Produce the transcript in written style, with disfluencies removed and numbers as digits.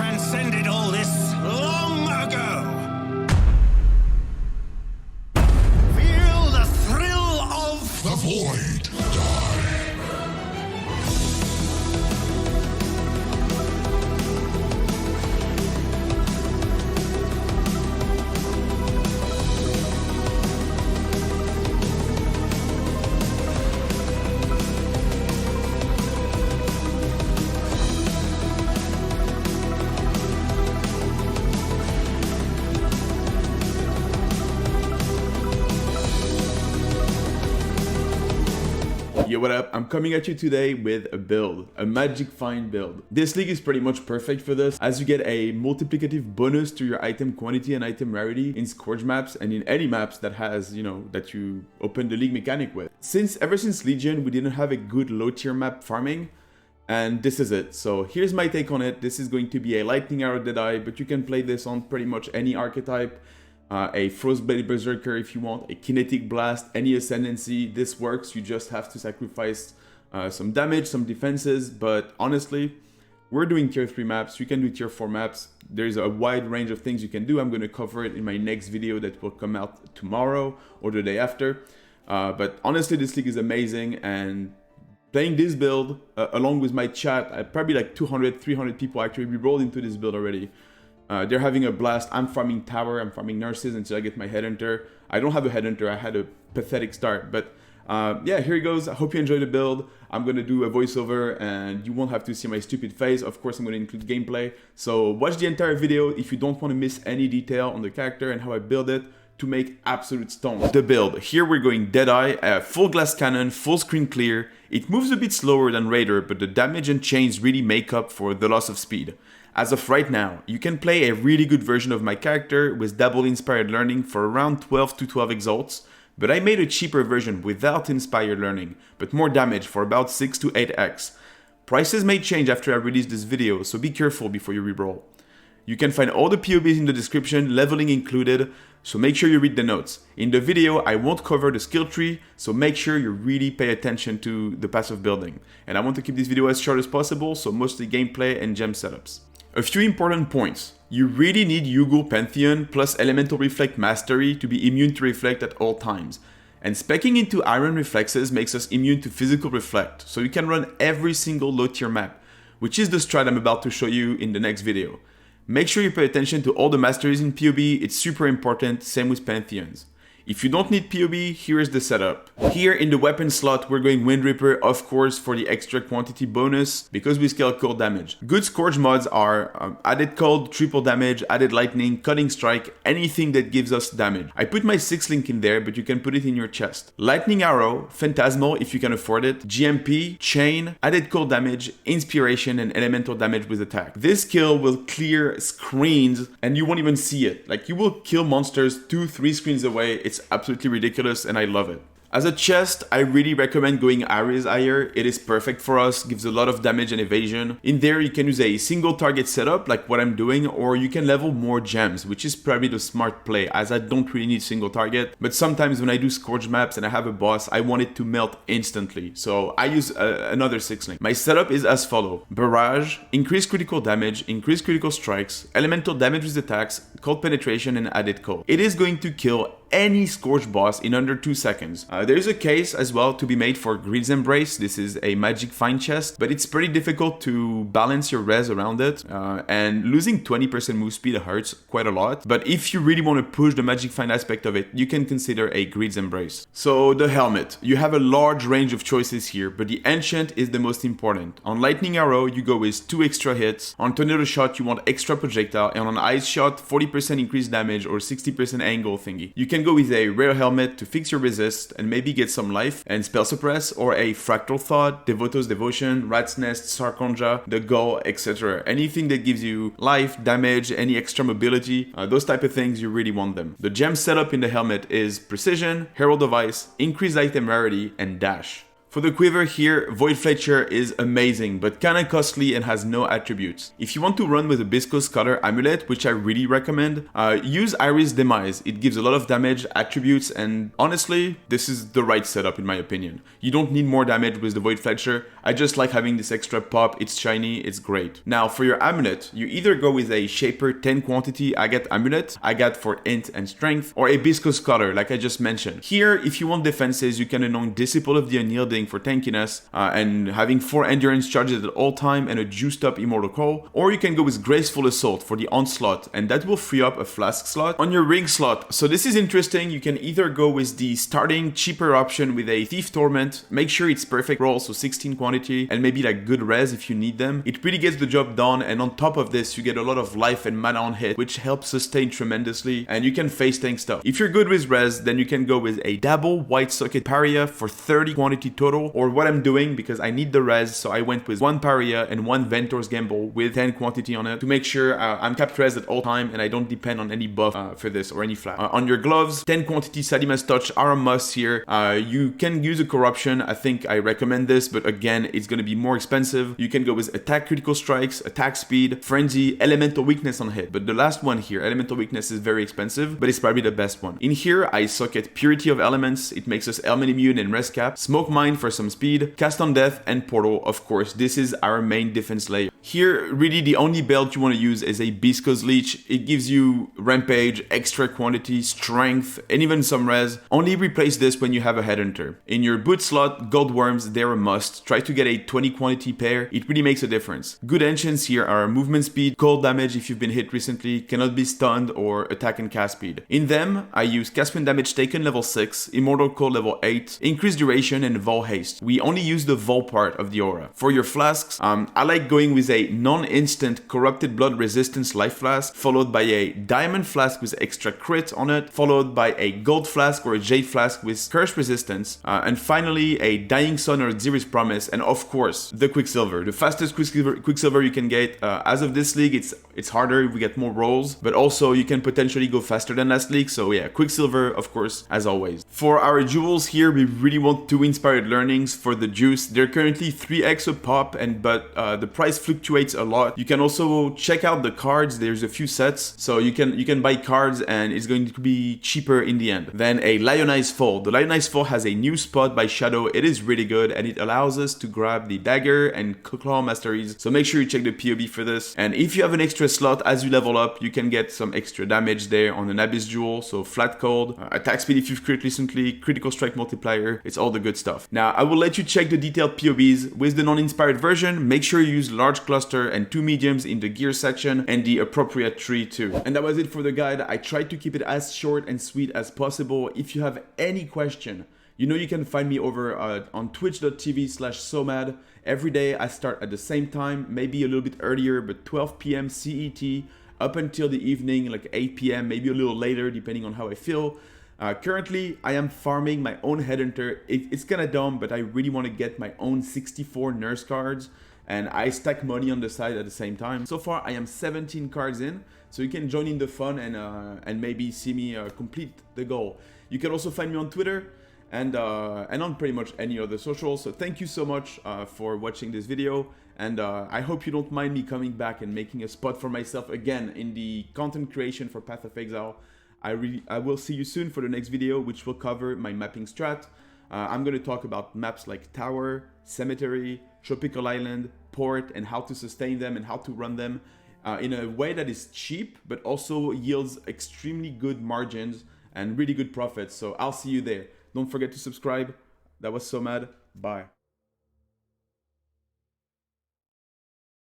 transcended all this long ago. Feel the thrill of The void. Die. Yo, what up? I'm coming at you today with a build, a magic find build. This league is pretty much perfect for this, as you get a multiplicative bonus to your item quantity and item rarity in Scourge maps and in any maps that has, that you open the league mechanic with. Ever since Legion, we didn't have a good low tier map farming, and this is it. So here's my take on it. This is going to be a lightning arrow DEADEYE, but you can play this on pretty much any archetype. A Frostblade Berserker if you want, a Kinetic Blast, any Ascendancy, this works. You just have to sacrifice some damage, some defenses, but honestly, we're doing tier 3 maps, you can do tier 4 maps. There's a wide range of things you can do. I'm going to cover it in my next video that will come out tomorrow or the day after. But honestly, this league is amazing, and playing this build, along with my chat, probably like 200, 300 people actually re-rolled into this build already. They're having a blast. I'm farming tower, I'm farming nurses until I get my headhunter. I don't have a headhunter, I had a pathetic start, but yeah, here it goes. I hope you enjoy the build. I'm gonna do a voiceover and you won't have to see my stupid face. Of course, I'm gonna include gameplay. So watch the entire video if you don't want to miss any detail on the character and how I build it to make absolute stone. The build. Here we're going DEADEYE, full glass cannon, full screen clear. It moves a bit slower than Raider, but the damage and chains really make up for the loss of speed. As of right now, you can play a really good version of my character with double inspired learning for around 12 to 12 exalts, but I made a cheaper version without inspired learning, but more damage for about 6 to 8x. Prices may change after I release this video, so be careful before you reroll. You can find all the POBs in the description, leveling included, so make sure you read the notes. In the video, I won't cover the skill tree, so make sure you really pay attention to the passive building. And I want to keep this video as short as possible, so mostly gameplay and gem setups. A few important points. You really need Yugo Pantheon plus Elemental Reflect Mastery to be immune to Reflect at all times. And speccing into Iron Reflexes makes us immune to Physical Reflect, so you can run every single low tier map, which is the strat I'm about to show you in the next video. Make sure you pay attention to all the masteries in PoB, it's super important, same with Pantheons. If you don't need PoB, here is the setup. Here in the weapon slot, we're going Wind Reaper, of course, for the extra quantity bonus, because we scale cold damage. Good Scourge mods are added cold, triple damage, added lightning, cutting strike, anything that gives us damage. I put my 6 link in there, but you can put it in your chest. Lightning Arrow, Phantasmal if you can afford it, GMP, Chain, added cold damage, Inspiration, and elemental damage with attack. This skill will clear screens, and you won't even see it. Like, you will kill monsters 2-3 screens away. It's absolutely ridiculous and I love it. As a chest, I really recommend going Ares Ire. It is perfect for us, gives a lot of damage and evasion. In there, you can use a single target setup like what I'm doing, or you can level more gems, which is probably the smart play, as I don't really need single target. But sometimes when I do Scourge maps and I have a boss, I want it to melt instantly. So I use another 6 link. My setup is as follows. Barrage, increase critical damage, increase critical strikes, elemental damage with attacks, cold penetration, and added cold. It is going to kill any Scourge boss in under 2 seconds. There is a case as well to be made for Greed's Embrace. This is a magic find chest, but it's pretty difficult to balance your res around it, and losing 20% move speed hurts quite a lot. But if you really want to push the magic find aspect of it, you can consider a Greed's Embrace. So the helmet. You have a large range of choices here, but the Ancient is the most important. On Lightning Arrow, you go with 2 extra hits. On Tornado Shot, you want extra projectile, and on Ice Shot, 40% increased damage or 60% angle thingy. You can go with a rare helmet to fix your resist and maybe get some life and spell suppress, or a Fractal Thought, Devoto's Devotion, Rat's Nest, Sarkonja, the Gull, etc. Anything that gives you life, damage, any extra mobility, those type of things, you really want them. The gem setup in the helmet is Precision, Herald of Ice, Increased Item Rarity, and Dash. For the quiver here, Void Fletcher is amazing, but kinda costly and has no attributes. If you want to run with a Bisco Scholar Amulet, which I really recommend, use Iris Demise. It gives a lot of damage, attributes, and honestly, this is the right setup in my opinion. You don't need more damage with the Void Fletcher. I just like having this extra pop, it's shiny, it's great. Now for your amulet, you either go with a Shaper 10 quantity Agate Amulet, Agate for int and strength, or a Bisco Scholar like I just mentioned. Here, if you want defenses, you can anoint Disciple of the Unyielding for tankiness, and having 4 endurance charges at all time and a juiced up Immortal Call, or you can go with Graceful Assault for the onslaught, and that will free up a flask slot on your ring slot. So this is interesting. You can either go with the starting cheaper option with a Thief Torment, make sure it's perfect roll, so 16 quantity, and maybe like good res if you need them. It really gets the job done, and on top of this you get a lot of life and mana on hit, which helps sustain tremendously, and you can face tank stuff. If you're good with res, then you can go with a Dabble White Socket Paria for 30 quantity total, or what I'm doing because I need the res, so I went with 1 Paria and 1 Ventor's Gamble with 10 quantity on it to make sure I'm capped res at all time and I don't depend on any buff for this or any flag. On your gloves, 10 quantity Sadima's Touch are a must here. You can use a corruption. I think I recommend this, but again, it's going to be more expensive. You can go with attack critical strikes, attack speed, frenzy, elemental weakness on hit, but the last one here, elemental weakness, is very expensive, but it's probably the best one. In here, I socket Purity of Elements. It makes us element immune and res cap, Smoke Mine for some speed, Cast on Death, and Portal. Of course, this is our main defense layer. Here, really the only belt you want to use is a Bisco's Leech. It gives you rampage, extra quantity, strength, and even some res. Only replace this when you have a Headhunter. In your boot slot, Gold Worms, they're a must. Try to get a 20 quantity pair. It really makes a difference. Good ancients here are movement speed, cold damage if you've been hit recently, cannot be stunned, or attack and cast speed. In them, I use cast when damage taken level 6, Immortal Call level 8, increased duration, and Vol Haste. We only use the Vol part of the aura. For your flasks, I like going with a non-instant Corrupted Blood Resistance Life Flask, followed by a Diamond Flask with extra crit on it, followed by a Gold Flask or a Jade Flask with Curse Resistance, and finally a Dying Sun or Xeri's Promise, and of course, the Quicksilver. The fastest Quicksilver you can get. As of this league, it's harder, we get more rolls, but also you can potentially go faster than last league, so yeah, Quicksilver, of course, as always. For our jewels here, we really want 2 Inspired Learnings for the juice. They're currently 3x a pop, but the price fluctuates a lot. You can also check out the cards. There's a few sets, so you can buy cards and it's going to be cheaper in the end. Then a Lionized Fall. The Lionized Fall has a new spot by Shadow. It is really good and it allows us to grab the dagger and claw masteries, so make sure you check the POB for this. And if you have an extra slot as you level up, you can get some extra damage there on an Abyss Jewel, so flat cold, attack speed if you've crit recently, critical strike multiplier, it's all the good stuff. Now I will let you check the detailed POBs. With the non-inspired version, make sure you use large cluster and 2 mediums in the gear section and the appropriate tree too. And that was it for the guide. I tried to keep it as short and sweet as possible. If you have any question, you know you can find me over on twitch.tv/somad. Every day I start at the same time, maybe a little bit earlier, but 12 p.m. CET up until the evening, like 8 p.m., maybe a little later, depending on how I feel. Currently, I am farming my own Headhunter. It's kind of dumb, but I really want to get my own 64 nurse cards, and I stack money on the side at the same time. So far, I am 17 cards in, so you can join in the fun and maybe see me complete the goal. You can also find me on Twitter and on pretty much any other socials. So thank you so much for watching this video, and I hope you don't mind me coming back and making a spot for myself again in the content creation for Path of Exile. I will see you soon for the next video, which will cover my mapping strat. I'm going to talk about maps like Tower, Cemetery, Tropical Island, Port, and how to sustain them and how to run them in a way that is cheap, but also yields extremely good margins and really good profits. So I'll see you there. Don't forget to subscribe. That was Somad. Bye.